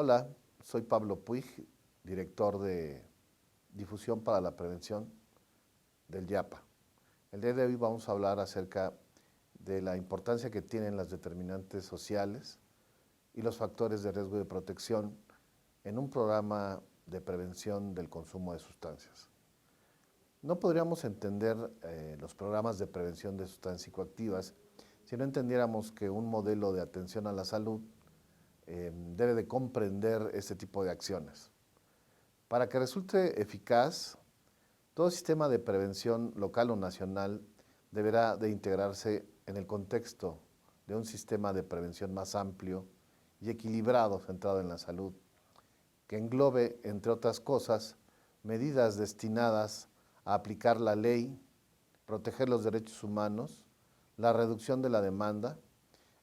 Hola, soy Pablo Puig, director de Difusión para la Prevención del IAPA. El día de hoy vamos a hablar acerca de la importancia que tienen las determinantes sociales y los factores de riesgo de protección en un programa de prevención del consumo de sustancias. No podríamos entender los programas de prevención de sustancias psicoactivas si no entendiéramos que un modelo de atención a la salud debe de comprender este tipo de acciones. Para que resulte eficaz, todo sistema de prevención local o nacional deberá de integrarse en el contexto de un sistema de prevención más amplio y equilibrado centrado en la salud, que englobe, entre otras cosas, medidas destinadas a aplicar la ley, proteger los derechos humanos, la reducción de la demanda,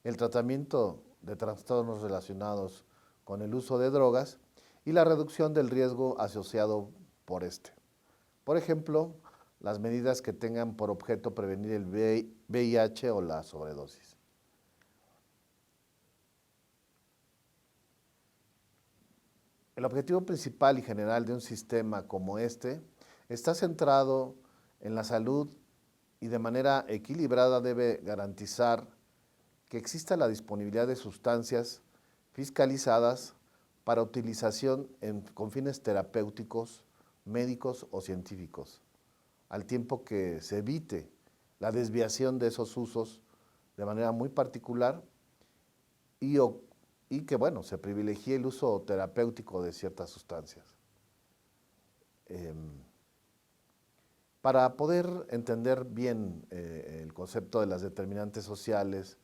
el tratamiento de trastornos relacionados con el uso de drogas y la reducción del riesgo asociado por este. Por ejemplo, las medidas que tengan por objeto prevenir el VIH o la sobredosis. El objetivo principal y general de un sistema como este está centrado en la salud y de manera equilibrada debe garantizar que exista la disponibilidad de sustancias fiscalizadas para utilización con fines terapéuticos, médicos o científicos, al tiempo que se evite la desviación de esos usos de manera muy particular y que, bueno, se privilegie el uso terapéutico de ciertas sustancias. Para poder entender bien el concepto de las determinantes sociales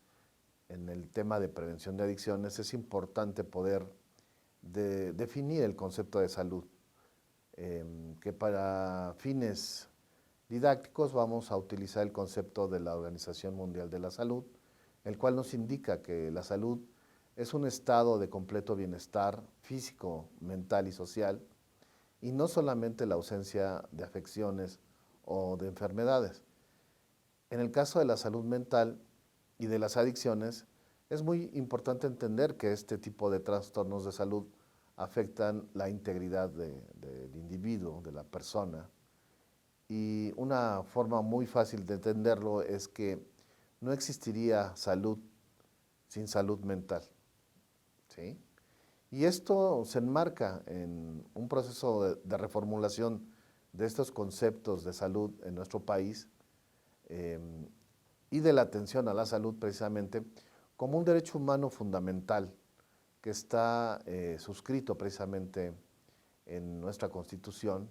en el tema de prevención de adicciones, es importante poder definir el concepto de salud, que para fines didácticos vamos a utilizar el concepto de la Organización Mundial de la Salud, el cual nos indica que la salud es un estado de completo bienestar físico, mental y social, y no solamente la ausencia de afecciones o de enfermedades. En el caso de la salud mental y de las adicciones, es muy importante entender que este tipo de trastornos de salud afectan la integridad del individuo, de la persona. Y una forma muy fácil de entenderlo es que no existiría salud sin salud mental, ¿sí? Y esto se enmarca en un proceso de reformulación de estos conceptos de salud en nuestro país, eh, y de la atención a la salud precisamente como un derecho humano fundamental que está suscrito precisamente en nuestra Constitución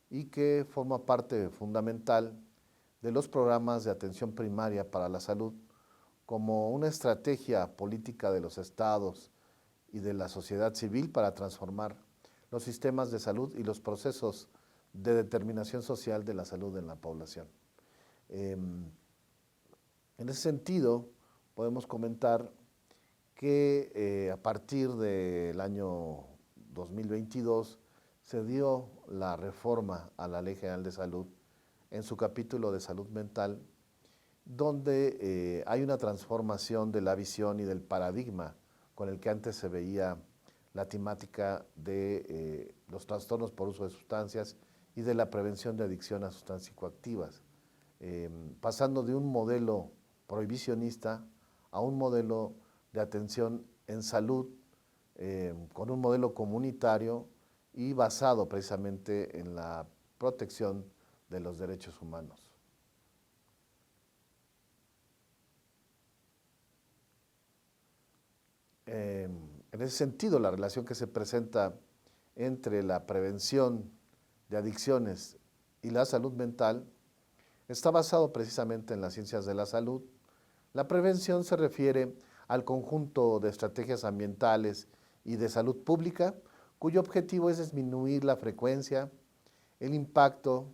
y que forma parte fundamental de los programas de atención primaria para la salud como una estrategia política de los estados y de la sociedad civil para transformar los sistemas de salud y los procesos de determinación social de la salud en la población. En ese sentido, podemos comentar que a partir del año 2022 se dio la reforma a la Ley General de Salud en su capítulo de salud mental, donde hay una transformación de la visión y del paradigma con el que antes se veía la temática de los trastornos por uso de sustancias y de la prevención de adicción a sustancias psicoactivas, pasando de un modelo prohibicionista a un modelo de atención en salud con un modelo comunitario y basado precisamente en la protección de los derechos humanos. En ese sentido, la relación que se presenta entre la prevención de adicciones y la salud mental está basado precisamente en las ciencias de la salud. La prevención se refiere al conjunto de estrategias ambientales y de salud pública, cuyo objetivo es disminuir la frecuencia, el impacto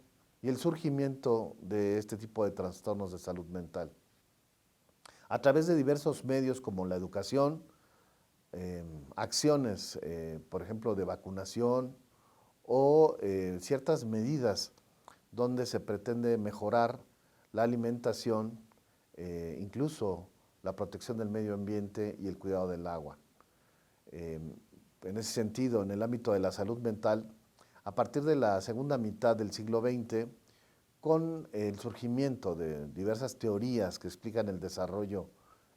y el surgimiento de este tipo de trastornos de salud mental. A través de diversos medios como la educación, acciones, por ejemplo, de vacunación o ciertas medidas donde se pretende mejorar la alimentación, incluso la protección del medio ambiente y el cuidado del agua. en ese sentido, en el ámbito de la salud mental, a partir de la segunda mitad del siglo XX, con el surgimiento de diversas teorías que explican el desarrollo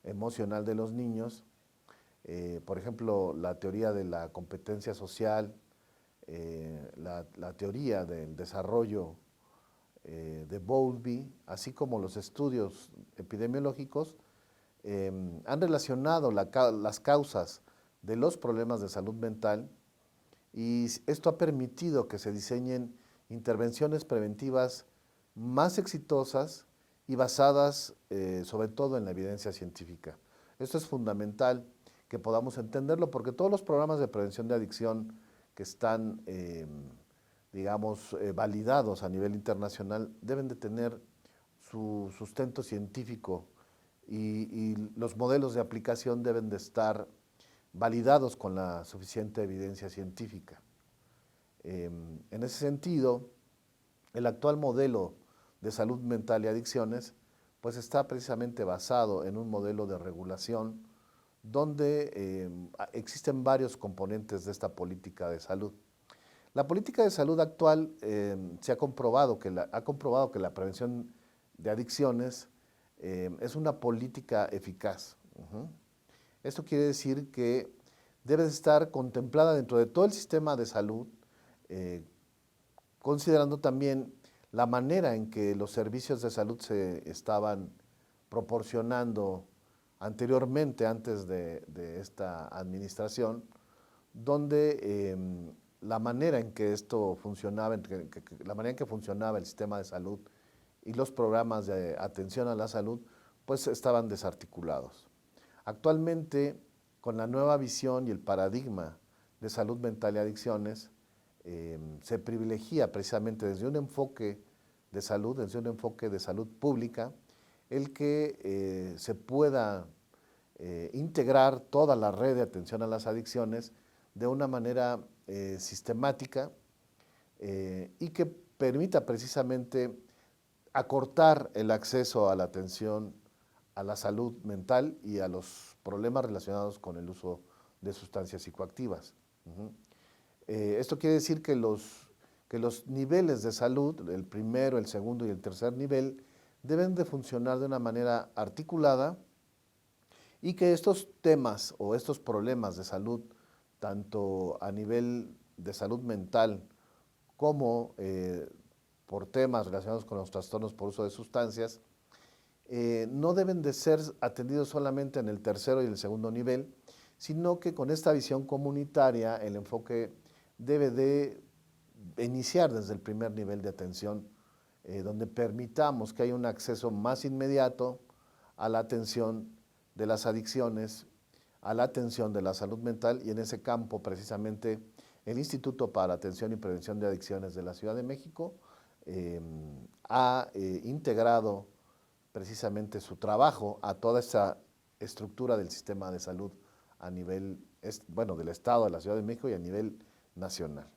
emocional de los niños, por ejemplo, la teoría de la competencia social, la teoría del desarrollo de Bowlby, así como los estudios epidemiológicos, han relacionado las causas de los problemas de salud mental, y esto ha permitido que se diseñen intervenciones preventivas más exitosas y basadas sobre todo en la evidencia científica. Esto es fundamental que podamos entenderlo, porque todos los programas de prevención de adicción que están, digamos, validados a nivel internacional deben de tener su sustento científico, y los modelos de aplicación deben de estar validados con la suficiente evidencia científica. En ese sentido, el actual modelo de salud mental y adicciones pues está precisamente basado en un modelo de regulación donde existen varios componentes de esta política de salud. La política de salud actual se ha comprobado que la prevención de adicciones es una política eficaz. Esto quiere decir que debe estar contemplada dentro de todo el sistema de salud, considerando también la manera en que los servicios de salud se estaban proporcionando anteriormente, antes de esta administración, donde la manera en que esto funcionaba, la manera en que funcionaba el sistema de salud y los programas de atención a la salud, pues estaban desarticulados. Actualmente, con la nueva visión y el paradigma de salud mental y adicciones, se privilegia precisamente desde un enfoque de salud pública, el que se pueda integrar toda la red de atención a las adicciones de una manera sistemática, y que permita precisamente acortar el acceso a la atención a la salud mental y a los problemas relacionados con el uso de sustancias psicoactivas. Esto quiere decir que los niveles de salud, el primero, el segundo y el tercer nivel, deben de funcionar de una manera articulada, y que estos temas o estos problemas de salud, tanto a nivel de salud mental como por temas relacionados con los trastornos por uso de sustancias, no deben de ser atendidos solamente en el tercero y el segundo nivel, sino que con esta visión comunitaria el enfoque debe de iniciar desde el primer nivel de atención, donde permitamos que haya un acceso más inmediato a la atención de las adicciones, a la atención de la salud mental, y en ese campo precisamente el Instituto para Atención y Prevención de Adicciones de la Ciudad de México ha integrado precisamente su trabajo a toda esa estructura del sistema de salud a nivel, del Estado de la Ciudad de México y a nivel nacional.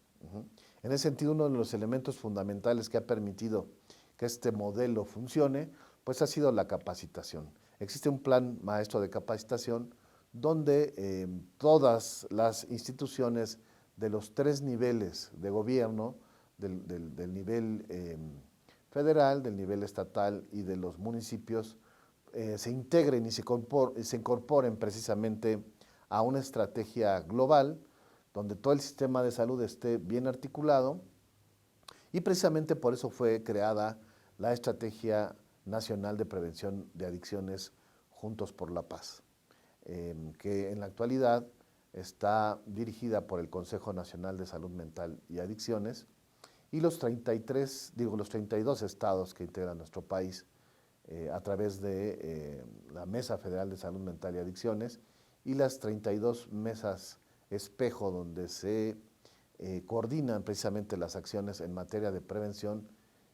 En ese sentido, uno de los elementos fundamentales que ha permitido que este modelo funcione, pues ha sido la capacitación. Existe un plan maestro de capacitación donde todas las instituciones de los 3 niveles de gobierno, del nivel federal, del nivel estatal y de los municipios, se integren y se incorporen precisamente a una estrategia global donde todo el sistema de salud esté bien articulado, y precisamente por eso fue creada la Estrategia Nacional de Prevención de Adicciones Juntos por la Paz, que en la actualidad está dirigida por el Consejo Nacional de Salud Mental y Adicciones, y los 32 estados que integran nuestro país, a través de la Mesa Federal de Salud Mental y Adicciones y las 32 mesas espejo, donde se coordinan precisamente las acciones en materia de prevención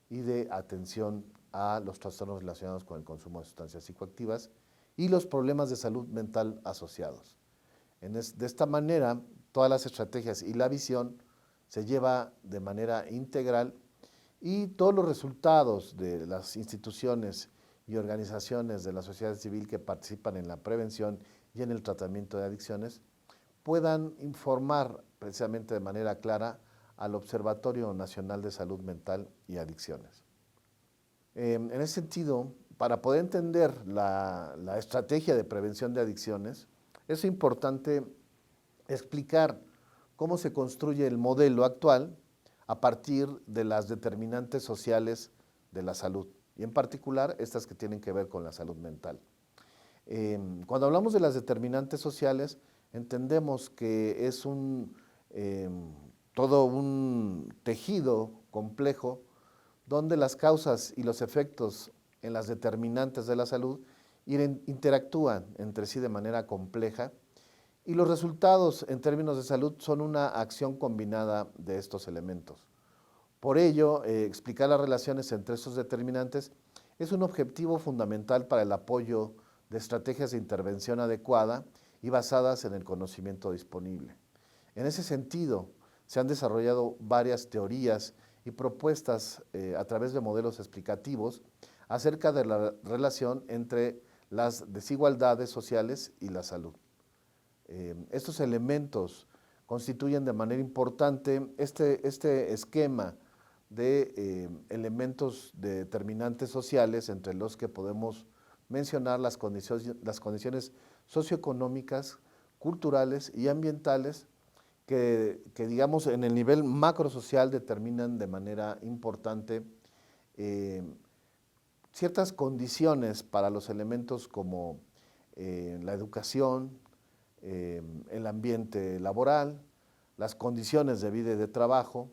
y de atención a los trastornos relacionados con el consumo de sustancias psicoactivas y los problemas de salud mental asociados. De esta manera, todas las estrategias y la visión se lleva de manera integral, y todos los resultados de las instituciones y organizaciones de la sociedad civil que participan en la prevención y en el tratamiento de adicciones, puedan informar precisamente de manera clara al Observatorio Nacional de Salud Mental y Adicciones. En ese sentido, para poder entender la estrategia de prevención de adicciones, es importante explicar cómo se construye el modelo actual a partir de las determinantes sociales de la salud, y en particular estas que tienen que ver con la salud mental. Cuando hablamos de las determinantes sociales, entendemos que es todo un tejido complejo donde las causas y los efectos en las determinantes de la salud interactúan entre sí de manera compleja, y los resultados en términos de salud son una acción combinada de estos elementos. Por ello, explicar las relaciones entre estos determinantes es un objetivo fundamental para el apoyo de estrategias de intervención adecuada y basadas en el conocimiento disponible. En ese sentido, se han desarrollado varias teorías y propuestas a través de modelos explicativos acerca de la relación entre las desigualdades sociales y la salud. Estos elementos constituyen de manera importante este esquema de elementos de determinantes sociales, entre los que podemos mencionar las condiciones socioeconómicas, culturales y ambientales que digamos en el nivel macrosocial determinan de manera importante ciertas condiciones para los elementos como la educación, el ambiente laboral, las condiciones de vida y de trabajo.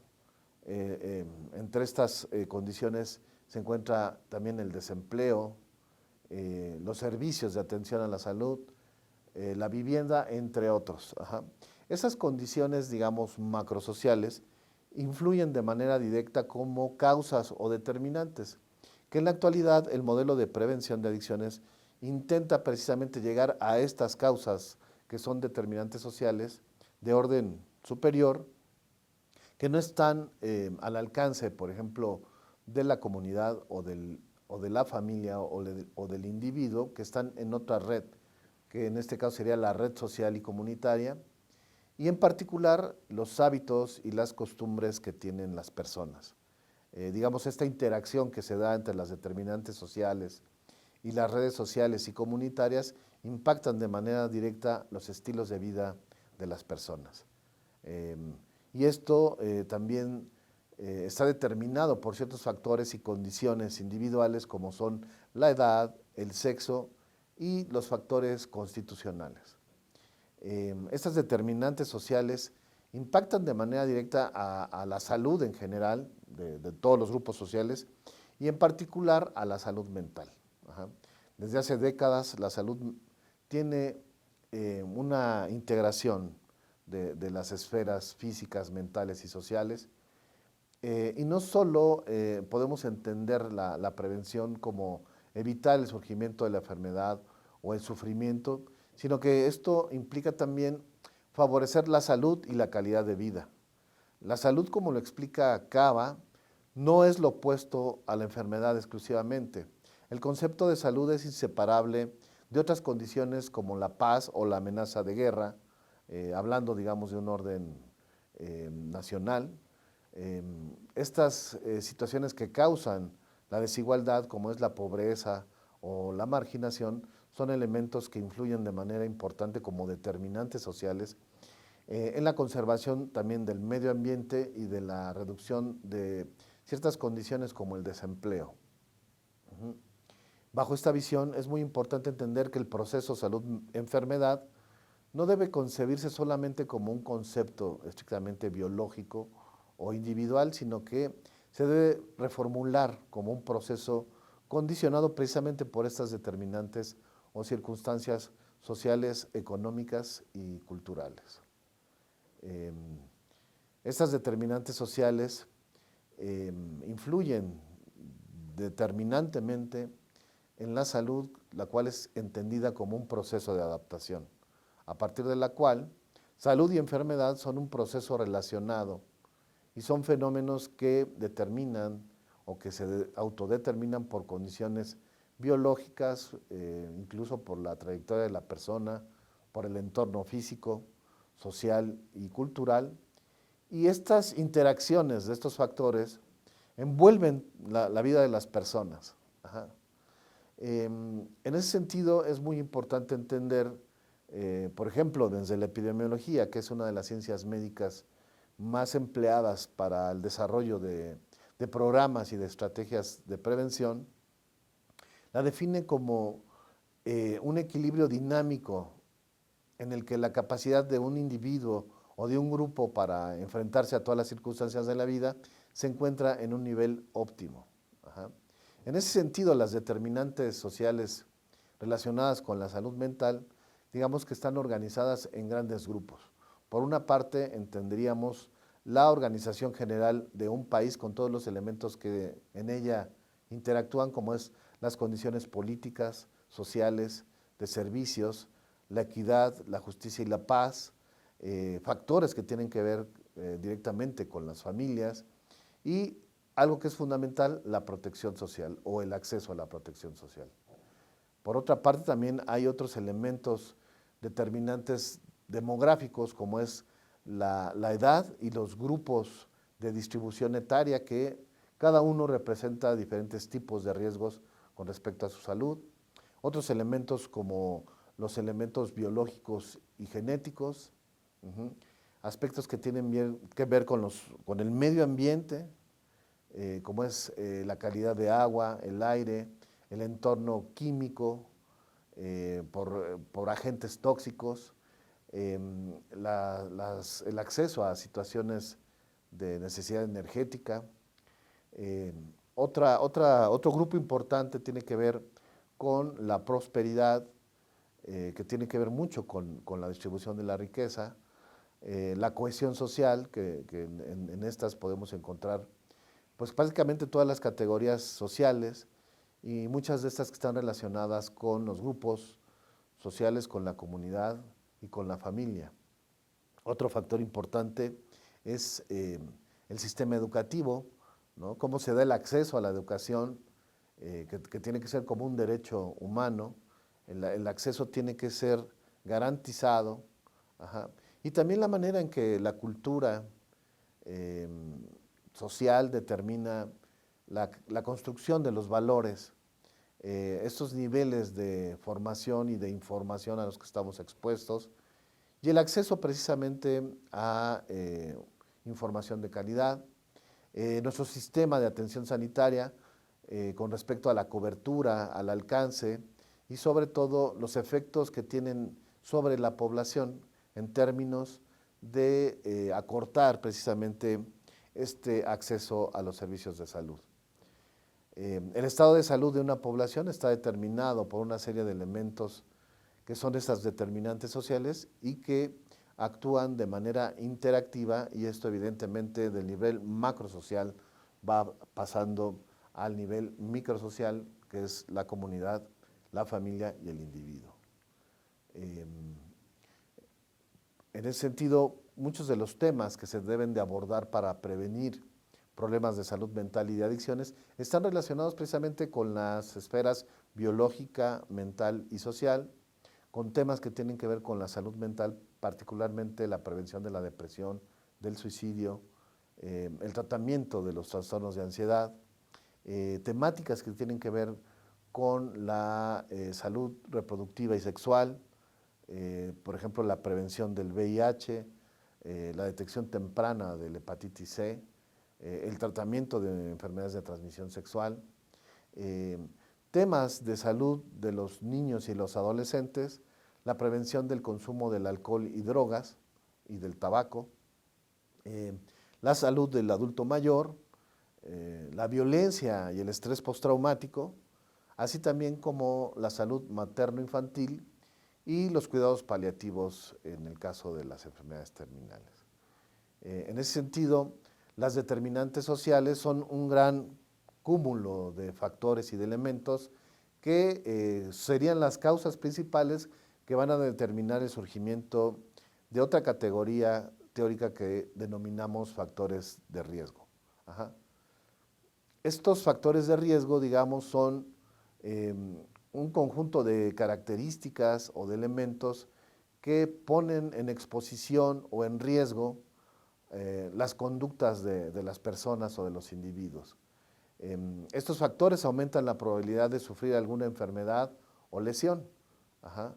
Entre estas condiciones se encuentra también el desempleo, los servicios de atención a la salud, la vivienda, entre otros. Esas condiciones, digamos, macrosociales, influyen de manera directa como causas o determinantes, que en la actualidad el modelo de prevención de adicciones intenta precisamente llegar a estas causas que son determinantes sociales de orden superior, que no están al alcance, por ejemplo, de la comunidad o de la familia o del individuo, que están en otra red, que en este caso sería la red social y comunitaria, y en particular los hábitos y las costumbres que tienen las personas. Digamos, esta interacción que se da entre las determinantes sociales y las redes sociales y comunitarias impactan de manera directa los estilos de vida de las personas. Y esto también está determinado por ciertos factores y condiciones individuales como son la edad, el sexo y los factores constitucionales. Estas determinantes sociales impactan de manera directa a la salud en general de todos los grupos sociales y en particular a la salud mental. Desde hace décadas la salud tiene una integración de las esferas físicas, mentales y sociales, y no solo podemos entender la prevención como evitar el surgimiento de la enfermedad o el sufrimiento, sino que esto implica también favorecer la salud y la calidad de vida. La salud, como lo explica Cava, no es lo opuesto a la enfermedad exclusivamente. El concepto de salud es inseparable de otras condiciones como la paz o la amenaza de guerra, hablando, digamos, de un orden nacional. Estas situaciones que causan la desigualdad, como es la pobreza o la marginación, son elementos que influyen de manera importante como determinantes sociales en la conservación también del medio ambiente y de la reducción de ciertas condiciones como el desempleo. Bajo esta visión es muy importante entender que el proceso salud-enfermedad no debe concebirse solamente como un concepto estrictamente biológico o individual, sino que se debe reformular como un proceso condicionado precisamente por estas determinantes o circunstancias sociales, económicas y culturales. Estas determinantes sociales influyen determinantemente en la salud, la cual es entendida como un proceso de adaptación, a partir de la cual salud y enfermedad son un proceso relacionado y son fenómenos que determinan o que se autodeterminan por condiciones biológicas, incluso por la trayectoria de la persona, por el entorno físico, social y cultural, y estas interacciones de estos factores envuelven la vida de las personas. Ajá. En ese sentido es muy importante entender, por ejemplo, desde la epidemiología, que es una de las ciencias médicas más empleadas para el desarrollo de programas y de estrategias de prevención, la define como un equilibrio dinámico en el que la capacidad de un individuo o de un grupo para enfrentarse a todas las circunstancias de la vida se encuentra en un nivel óptimo. Ajá. En ese sentido, las determinantes sociales relacionadas con la salud mental, digamos que están organizadas en grandes grupos. Por una parte, entenderíamos la organización general de un país con todos los elementos que en ella interactúan, como es las condiciones políticas, sociales, de servicios, la equidad, la justicia y la paz, factores que tienen que ver directamente con las familias y algo que es fundamental, la protección social o el acceso a la protección social. Por otra parte, también hay otros elementos determinantes demográficos, como es la edad y los grupos de distribución etaria, que cada uno representa diferentes tipos de riesgos con respecto a su salud. Otros elementos como los elementos biológicos y genéticos, aspectos que tienen que ver con el medio ambiente, como es la calidad de agua, el aire, el entorno químico, por agentes tóxicos, el acceso a situaciones de necesidad energética. Otro grupo importante tiene que ver con la prosperidad, que tiene que ver mucho con la distribución de la riqueza, la cohesión social, que en estas podemos encontrar pues básicamente todas las categorías sociales y muchas de estas que están relacionadas con los grupos sociales, con la comunidad y con la familia. Otro factor importante es el sistema educativo, ¿no? Cómo se da el acceso a la educación, que tiene que ser como un derecho humano, el acceso tiene que ser garantizado, ajá. Y también la manera en que la cultura social determina la construcción de los valores, estos niveles de formación y de información a los que estamos expuestos, y el acceso precisamente a información de calidad, nuestro sistema de atención sanitaria con respecto a la cobertura, al alcance y sobre todo los efectos que tienen sobre la población en términos de acortar precisamente este acceso a los servicios de salud. El estado de salud de una población está determinado por una serie de elementos que son estas determinantes sociales y que actúan de manera interactiva, y esto evidentemente del nivel macrosocial va pasando al nivel microsocial, que es la comunidad, la familia y el individuo. En ese sentido, muchos de los temas que se deben de abordar para prevenir problemas de salud mental y de adicciones están relacionados precisamente con las esferas biológica, mental y social, con temas que tienen que ver con la salud mental, particularmente la prevención de la depresión, del suicidio, el tratamiento de los trastornos de ansiedad, temáticas que tienen que ver con la salud reproductiva y sexual, por ejemplo, la prevención del VIH, la detección temprana de la hepatitis C, el tratamiento de enfermedades de transmisión sexual, temas de salud de los niños y los adolescentes, la prevención del consumo del alcohol y drogas y del tabaco, la salud del adulto mayor, la violencia y el estrés postraumático, así también como la salud materno-infantil y los cuidados paliativos en el caso de las enfermedades terminales. En ese sentido, las determinantes sociales son un gran cúmulo de factores y de elementos que serían las causas principales que van a determinar el surgimiento de otra categoría teórica que denominamos factores de riesgo. Ajá. Estos factores de riesgo, digamos, son un conjunto de características o de elementos que ponen en exposición o en riesgo las conductas de las personas o de los individuos. Estos factores aumentan la probabilidad de sufrir alguna enfermedad o lesión. Ajá.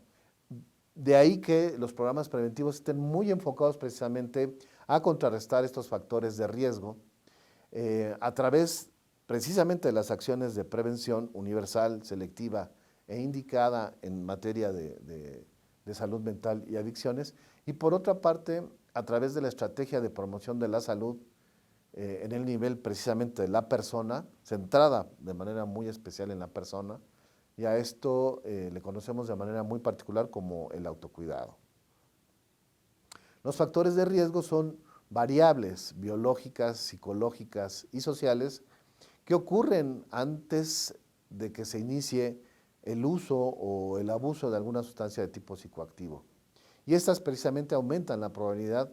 De ahí que los programas preventivos estén muy enfocados precisamente a contrarrestar estos factores de riesgo a través precisamente de las acciones de prevención universal, selectiva e indicada en materia de salud mental y adicciones, y por otra parte, a través de la estrategia de promoción de la salud en el nivel precisamente de la persona, centrada de manera muy especial en la persona, y a esto le conocemos de manera muy particular como el autocuidado. Los factores de riesgo son variables biológicas, psicológicas y sociales que ocurren antes de que se inicie el uso o el abuso de alguna sustancia de tipo psicoactivo. Y estas precisamente aumentan la probabilidad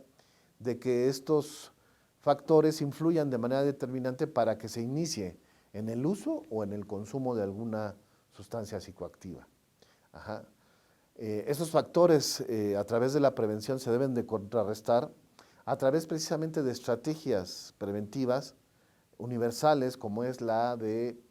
de que estos factores influyan de manera determinante para que se inicie en el uso o en el consumo de alguna sustancia psicoactiva. Ajá. Esos factores a través de la prevención se deben de contrarrestar a través precisamente de estrategias preventivas universales como es la de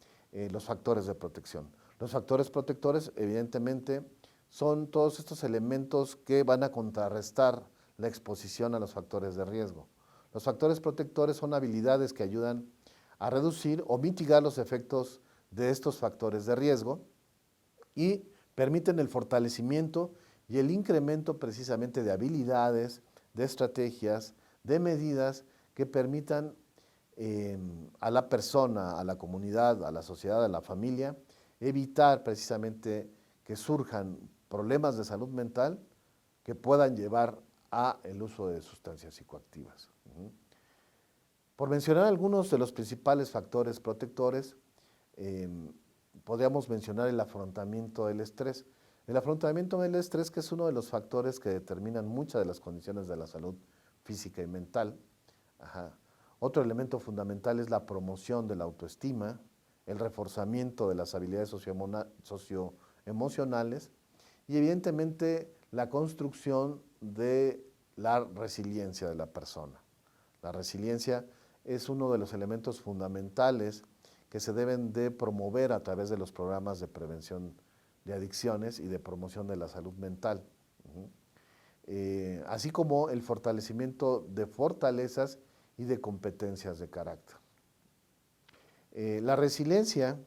los factores de protección. Los factores protectores evidentemente son todos estos elementos que van a contrarrestar la exposición a los factores de riesgo. Los factores protectores son habilidades que ayudan a reducir o mitigar los efectos de estos factores de riesgo y permiten el fortalecimiento y el incremento precisamente de habilidades, de estrategias, de medidas que permitan a la persona, a la comunidad, a la sociedad, a la familia, evitar precisamente que surjan problemas de salud mental que puedan llevar a el uso de sustancias psicoactivas. Por mencionar algunos de los principales factores protectores, podríamos mencionar el afrontamiento del estrés. El afrontamiento del estrés, que es uno de los factores que determinan muchas de las condiciones de la salud física y mental. Ajá. Otro elemento fundamental es la promoción de la autoestima, el reforzamiento de las habilidades socioemocionales y evidentemente la construcción de la resiliencia de la persona. La resiliencia es uno de los elementos fundamentales que se deben de promover a través de los programas de prevención de adicciones y de promoción de la salud mental. Así como el fortalecimiento de fortalezas y de competencias de carácter. La resiliencia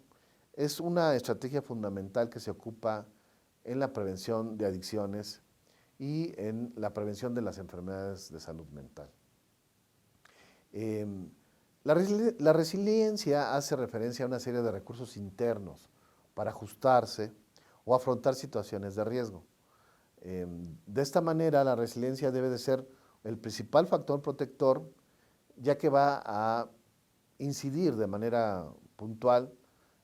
es una estrategia fundamental que se ocupa en la prevención de adicciones y en la prevención de las enfermedades de salud mental. La resiliencia hace referencia a una serie de recursos internos para ajustarse o afrontar situaciones de riesgo. De esta manera, la resiliencia debe de ser el principal factor protector, ya que va a incidir de manera puntual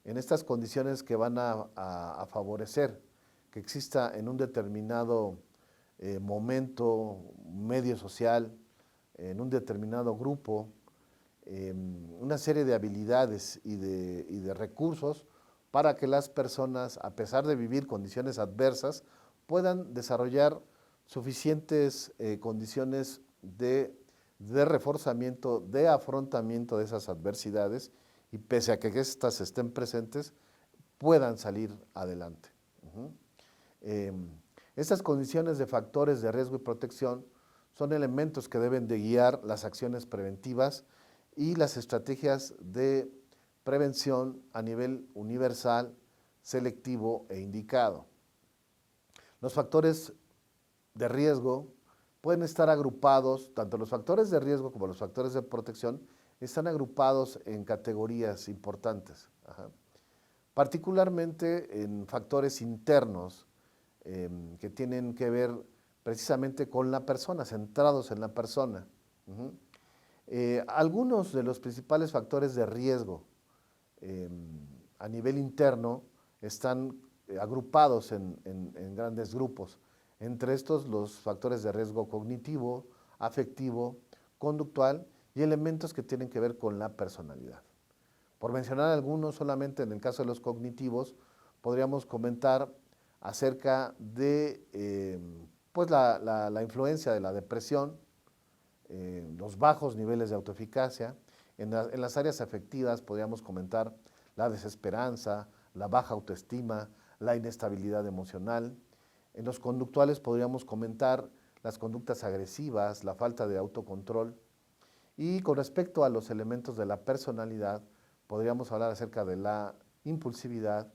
en estas condiciones que van a favorecer que exista en un determinado momento, medio social, en un determinado grupo, una serie de habilidades y de recursos para que las personas, a pesar de vivir condiciones adversas, puedan desarrollar suficientes condiciones de reforzamiento, de afrontamiento de esas adversidades y pese a que éstas estén presentes, puedan salir adelante. Estas condiciones de factores de riesgo y protección son elementos que deben de guiar las acciones preventivas y las estrategias de prevención a nivel universal, selectivo e indicado. Los factores de riesgo pueden estar agrupados, tanto los factores de riesgo como los factores de protección, están agrupados en categorías importantes. Ajá. Particularmente en factores internos que tienen que ver precisamente con la persona, centrados en la persona. Algunos de los principales factores de riesgo a nivel interno están agrupados en grandes grupos. Entre estos, los factores de riesgo cognitivo, afectivo, conductual y elementos que tienen que ver con la personalidad. Por mencionar algunos, solamente en el caso de los cognitivos, podríamos comentar acerca de pues la influencia de la depresión, los bajos niveles de autoeficacia. En las áreas afectivas podríamos comentar la desesperanza, la baja autoestima, la inestabilidad emocional. En los conductuales podríamos comentar las conductas agresivas, la falta de autocontrol. Y con respecto a los elementos de la personalidad, podríamos hablar acerca de la impulsividad,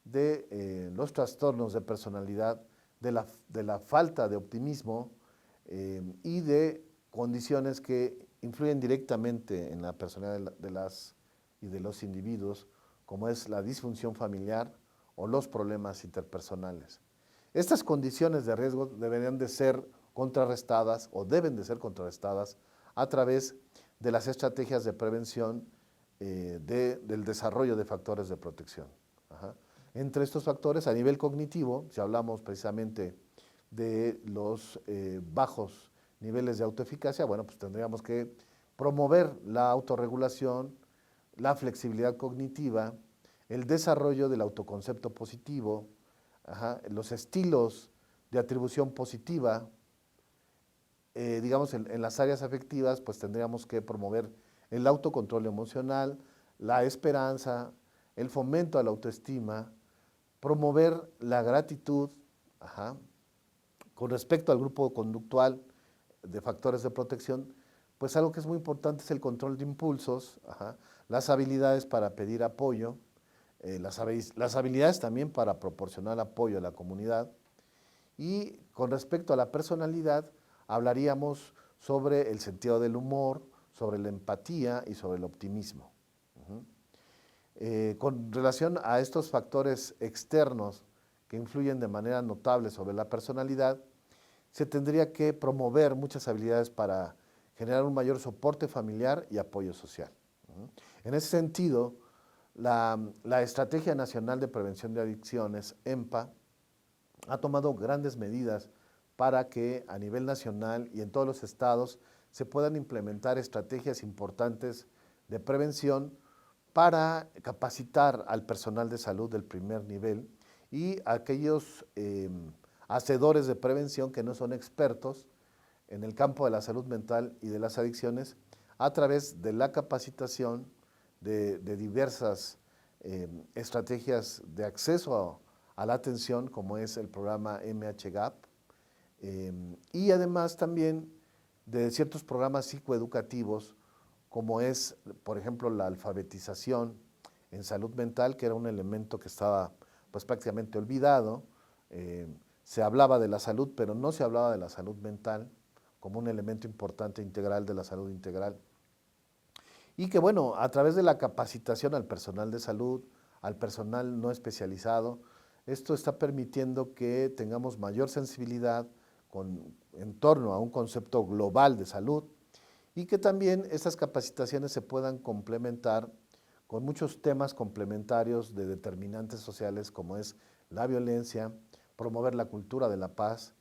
de los trastornos de personalidad, de la falta de optimismo y de condiciones que influyen directamente en la personalidad de las y de los individuos, como es la disfunción familiar o los problemas interpersonales. Estas condiciones de riesgo deberían de ser contrarrestadas o deben de ser contrarrestadas a través de las estrategias de prevención del desarrollo de factores de protección. Ajá. Entre estos factores, a nivel cognitivo, si hablamos precisamente de los bajos niveles de autoeficacia, bueno, pues tendríamos que promover la autorregulación, la flexibilidad cognitiva, el desarrollo del autoconcepto positivo, los estilos de atribución positiva. Digamos, en las áreas afectivas, pues tendríamos que promover el autocontrol emocional, la esperanza, el fomento a la autoestima, promover la gratitud. Con respecto al grupo conductual de factores de protección, pues algo que es muy importante es el control de impulsos, las habilidades para pedir apoyo, las habilidades también para proporcionar apoyo a la comunidad. Y con respecto a la personalidad, hablaríamos sobre el sentido del humor, sobre la empatía y sobre el optimismo. Con relación a estos factores externos que influyen de manera notable sobre la personalidad, se tendría que promover muchas habilidades para generar un mayor soporte familiar y apoyo social. En ese sentido, la Estrategia Nacional de Prevención de Adicciones, EMPA, ha tomado grandes medidas para que a nivel nacional y en todos los estados se puedan implementar estrategias importantes de prevención para capacitar al personal de salud del primer nivel y a aquellos hacedores de prevención que no son expertos en el campo de la salud mental y de las adicciones a través de la capacitación de diversas estrategias de acceso a la atención, como es el programa MHGAP, y además también de ciertos programas psicoeducativos, como es, por ejemplo, la alfabetización en salud mental, que era un elemento que estaba pues prácticamente olvidado. Se hablaba de la salud, pero no se hablaba de la salud mental como un elemento importante integral de la salud integral. Y que bueno, a través de la capacitación al personal de salud, al personal no especializado, esto está permitiendo que tengamos mayor sensibilidad en torno a un concepto global de salud y que también estas capacitaciones se puedan complementar con muchos temas complementarios de determinantes sociales como es la violencia, promover la cultura de la paz,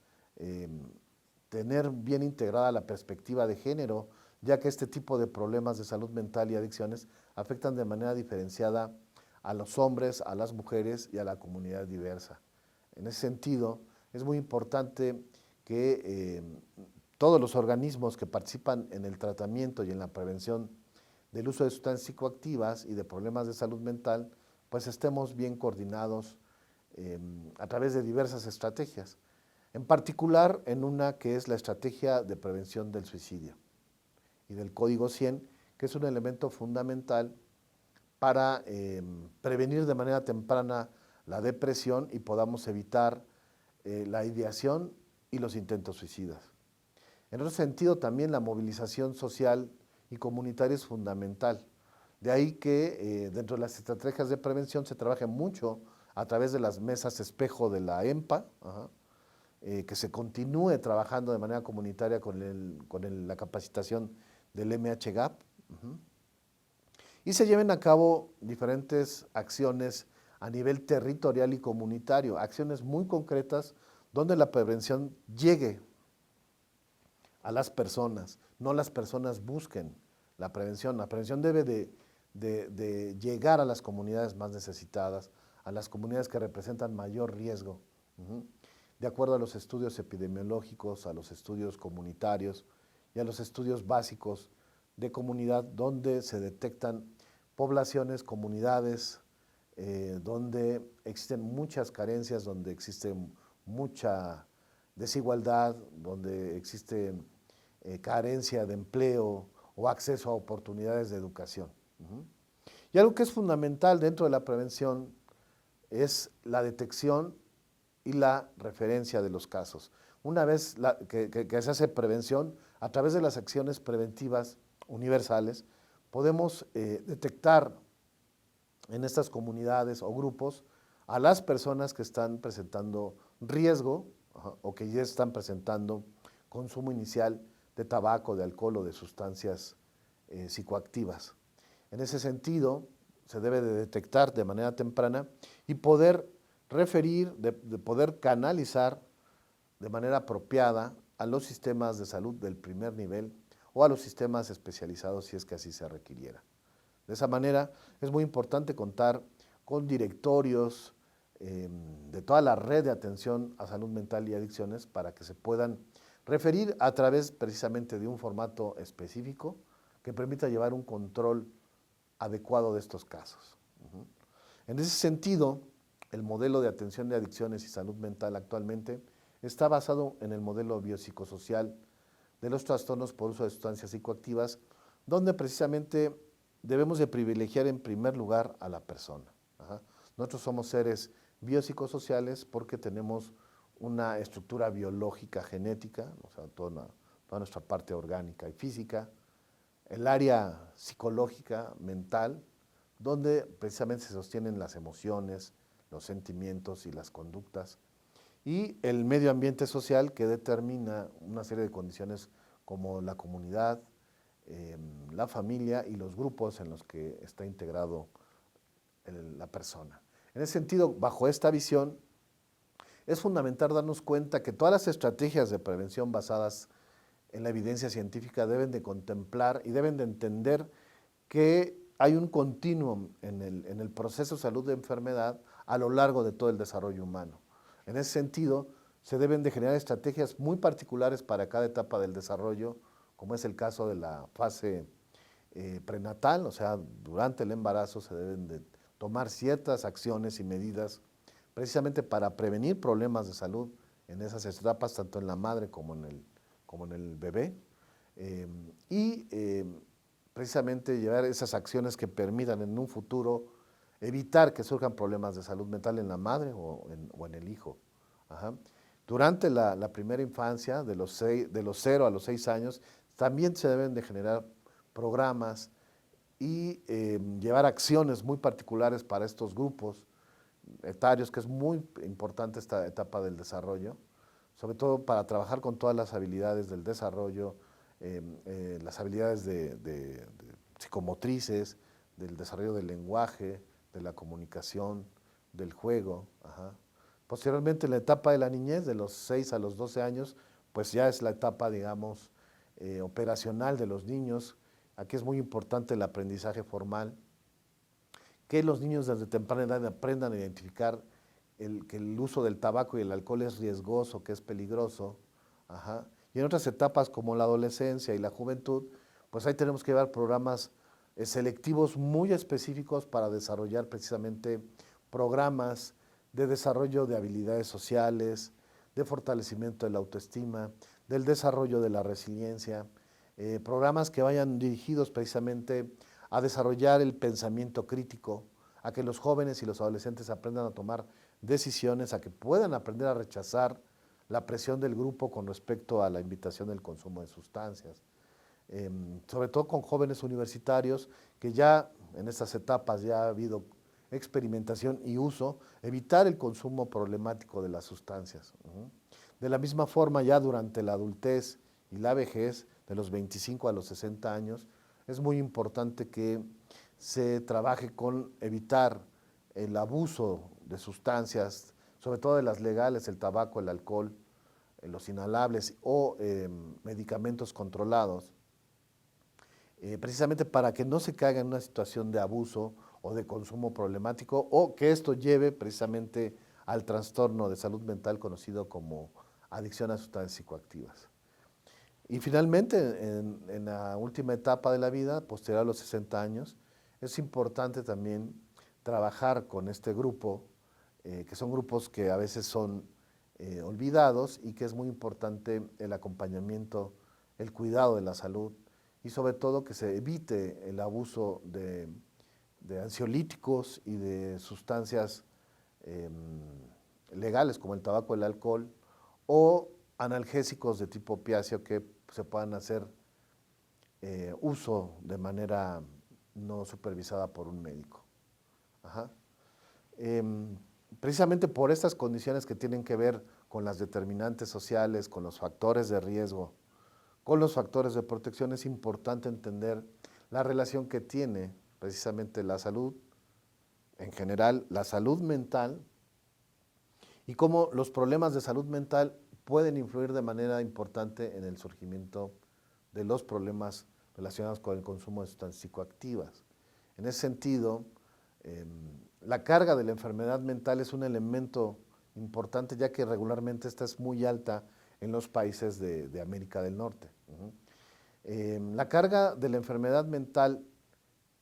tener bien integrada la perspectiva de género, ya que este tipo de problemas de salud mental y adicciones afectan de manera diferenciada a los hombres, a las mujeres y a la comunidad diversa. En ese sentido, es muy importante que todos los organismos que participan en el tratamiento y en la prevención del uso de sustancias psicoactivas y de problemas de salud mental, pues estemos bien coordinados a través de diversas estrategias, en particular en una que es la estrategia de prevención del suicidio y del Código 100, que es un elemento fundamental para prevenir de manera temprana la depresión y podamos evitar la ideación y los intentos suicidas. En otro sentido, también la movilización social y comunitaria es fundamental. De ahí que dentro de las estrategias de prevención se trabaje mucho a través de las mesas espejo de la EMPA, que se continúe trabajando de manera comunitaria con la capacitación del MHGAP, y se lleven a cabo diferentes acciones a nivel territorial y comunitario, acciones muy concretas donde la prevención llegue a las personas, no las personas busquen la prevención. La prevención debe de llegar a las comunidades más necesitadas, a las comunidades que representan mayor riesgo. de acuerdo a los estudios epidemiológicos, a los estudios comunitarios y a los estudios básicos de comunidad, donde se detectan poblaciones, comunidades, donde existen muchas carencias, donde existe mucha desigualdad, donde existe carencia de empleo o acceso a oportunidades de educación. Y algo que es fundamental dentro de la prevención es la detección y la referencia de los casos. Una vez que se hace prevención, a través de las acciones preventivas universales, podemos detectar en estas comunidades o grupos a las personas que están presentando riesgo o que ya están presentando consumo inicial de tabaco, de alcohol o de sustancias psicoactivas. En ese sentido, se debe de detectar de manera temprana y poder referir, de poder canalizar de manera apropiada a los sistemas de salud del primer nivel o a los sistemas especializados si es que así se requiriera. De esa manera es muy importante contar con directorios de toda la red de atención a salud mental y adicciones para que se puedan referir a través precisamente de un formato específico que permita llevar un control adecuado de estos casos. En ese sentido, el modelo de atención de adicciones y salud mental actualmente está basado en el modelo biopsicosocial de los trastornos por uso de sustancias psicoactivas, donde precisamente debemos de privilegiar en primer lugar a la persona. Nosotros somos seres biopsicosociales porque tenemos una estructura biológica, genética, o sea, toda nuestra parte orgánica y física, el área psicológica, mental, donde precisamente se sostienen las emociones, los sentimientos y las conductas, y el medio ambiente social que determina una serie de condiciones como la comunidad, la familia y los grupos en los que está integrado la persona. En ese sentido, bajo esta visión, es fundamental darnos cuenta que todas las estrategias de prevención basadas en la evidencia científica deben de contemplar y deben de entender que hay un continuum en el proceso de salud de enfermedad a lo largo de todo el desarrollo humano. En ese sentido, se deben de generar estrategias muy particulares para cada etapa del desarrollo, como es el caso de la fase prenatal, o sea, durante el embarazo se deben de tomar ciertas acciones y medidas precisamente para prevenir problemas de salud en esas etapas, tanto en la madre como en el bebé, precisamente llevar esas acciones que permitan en un futuro evitar que surjan problemas de salud mental en la madre o en el hijo. Durante la primera infancia, de los 0 a los 6 años, también se deben de generar programas y llevar acciones muy particulares para estos grupos etarios, que es muy importante esta etapa del desarrollo, sobre todo para trabajar con todas las habilidades del desarrollo, las habilidades de psicomotrices, del desarrollo del lenguaje, de la comunicación, del juego. Posteriormente, en la etapa de la niñez, de los 6 a los 12 años, pues ya es la etapa, digamos, operacional de los niños. Aquí es muy importante el aprendizaje formal, que los niños desde temprana edad aprendan a identificar que el uso del tabaco y el alcohol es riesgoso, que es peligroso. Y en otras etapas como la adolescencia y la juventud, pues ahí tenemos que llevar programas selectivos muy específicos para desarrollar precisamente programas de desarrollo de habilidades sociales, de fortalecimiento de la autoestima, del desarrollo de la resiliencia, programas que vayan dirigidos precisamente a desarrollar el pensamiento crítico, a que los jóvenes y los adolescentes aprendan a tomar decisiones, a que puedan aprender a rechazar la presión del grupo con respecto a la invitación del consumo de sustancias. Sobre todo con jóvenes universitarios que ya en estas etapas ya ha habido experimentación y uso, evitar el consumo problemático de las sustancias. De la misma forma, ya durante la adultez y la vejez, de los 25 a los 60 años, es muy importante que se trabaje con evitar el abuso de sustancias, sobre todo de las legales, el tabaco, el alcohol, los inhalables o medicamentos controlados, precisamente para que no se caiga en una situación de abuso o de consumo problemático o que esto lleve precisamente al trastorno de salud mental conocido como adicción a sustancias psicoactivas. Y finalmente, en la última etapa de la vida, posterior a los 60 años, es importante también trabajar con este grupo, que son grupos que a veces son olvidados y que es muy importante el acompañamiento, el cuidado de la salud y sobre todo que se evite el abuso de ansiolíticos y de sustancias legales como el tabaco, el alcohol o analgésicos de tipo opiáceo que se puedan hacer uso de manera no supervisada por un médico. Ajá. Precisamente por estas condiciones que tienen que ver con las determinantes sociales, con los factores de riesgo, con los factores de protección, es importante entender la relación que tiene precisamente la salud, en general, la salud mental, y cómo los problemas de salud mental pueden influir de manera importante en el surgimiento de los problemas relacionados con el consumo de sustancias psicoactivas. En ese sentido, la carga de la enfermedad mental es un elemento importante, ya que regularmente esta es muy alta en los países de América del Norte. La carga de la enfermedad mental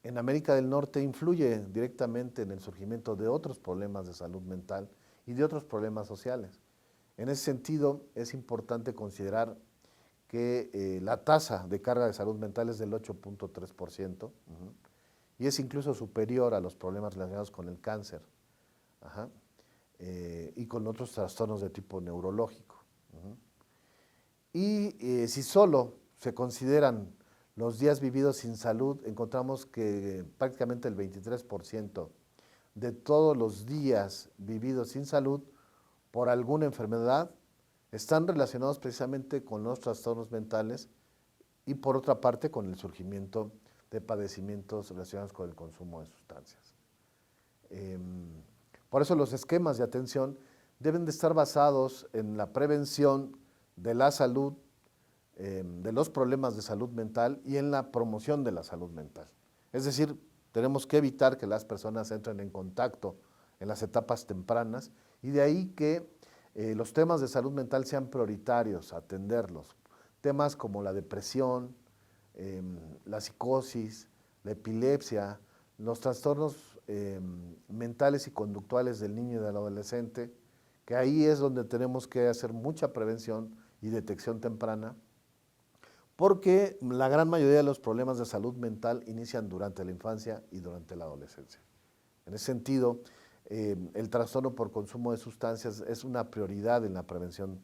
en América del Norte influye directamente en el surgimiento de otros problemas de salud mental y de otros problemas sociales. En ese sentido, es importante considerar que la tasa de carga de salud mental es del 8.3%, y es incluso superior a los problemas relacionados con el cáncer, y con otros trastornos de tipo neurológico. Y si solo se consideran los días vividos sin salud, encontramos que prácticamente el 23% de todos los días vividos sin salud por alguna enfermedad están relacionados precisamente con los trastornos mentales y por otra parte con el surgimiento de padecimientos relacionados con el consumo de sustancias. Por eso los esquemas de atención deben de estar basados en la prevención de la salud, de los problemas de salud mental y en la promoción de la salud mental. Es decir, tenemos que evitar que las personas entren en contacto en las etapas tempranas y de ahí que los temas de salud mental sean prioritarios, atenderlos. Temas como la depresión, la psicosis, la epilepsia, los trastornos mentales y conductuales del niño y del adolescente, que ahí es donde tenemos que hacer mucha prevención y detección temprana, porque la gran mayoría de los problemas de salud mental inician durante la infancia y durante la adolescencia. En ese sentido, el trastorno por consumo de sustancias es una prioridad en la prevención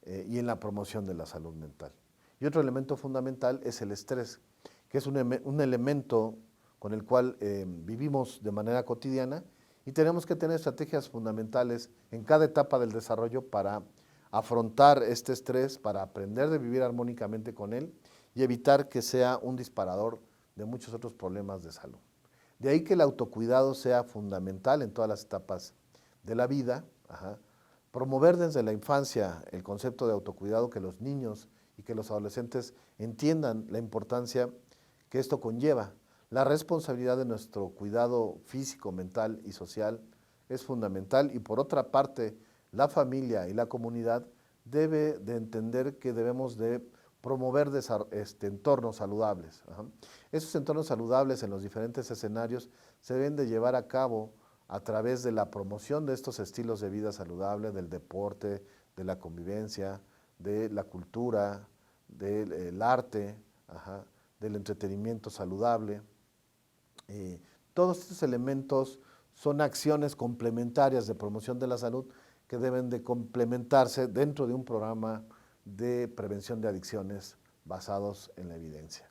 y en la promoción de la salud mental. Y otro elemento fundamental es el estrés, que es un elemento con el cual vivimos de manera cotidiana y tenemos que tener estrategias fundamentales en cada etapa del desarrollo para afrontar este estrés, para aprender de vivir armónicamente con él y evitar que sea un disparador de muchos otros problemas de salud. De ahí que el autocuidado sea fundamental en todas las etapas de la vida, promover desde la infancia el concepto de autocuidado, que los niños y que los adolescentes entiendan la importancia que esto conlleva. La responsabilidad de nuestro cuidado físico, mental y social es fundamental y por otra parte, la familia y la comunidad debe de entender que debemos de promover entornos saludables. Esos entornos saludables en los diferentes escenarios se deben de llevar a cabo a través de la promoción de estos estilos de vida saludable, del deporte, de la convivencia, de la cultura, del arte, del entretenimiento saludable. Todos estos elementos son acciones complementarias de promoción de la salud que deben de complementarse dentro de un programa de prevención de adicciones basados en la evidencia.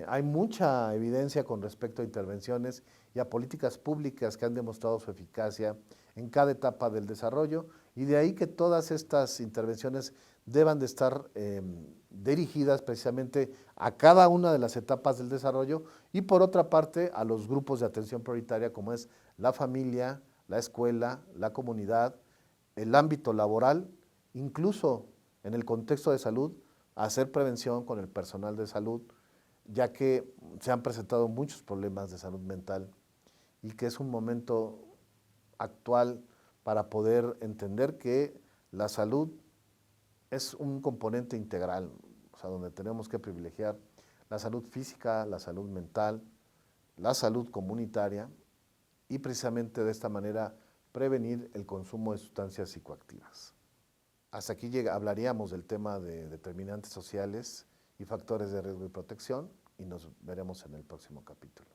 Hay mucha evidencia con respecto a intervenciones y a políticas públicas que han demostrado su eficacia en cada etapa del desarrollo y de ahí que todas estas intervenciones deban de estar dirigidas precisamente a cada una de las etapas del desarrollo y por otra parte a los grupos de atención prioritaria como es la familia, la escuela, la comunidad, el ámbito laboral, incluso en el contexto de salud, hacer prevención con el personal de salud, ya que se han presentado muchos problemas de salud mental y que es un momento actual para poder entender que la salud es un componente integral, o sea, donde tenemos que privilegiar la salud física, la salud mental, la salud comunitaria y precisamente de esta manera prevenir el consumo de sustancias psicoactivas. Hasta aquí hablaríamos del tema de determinantes sociales y factores de riesgo y protección y nos veremos en el próximo capítulo.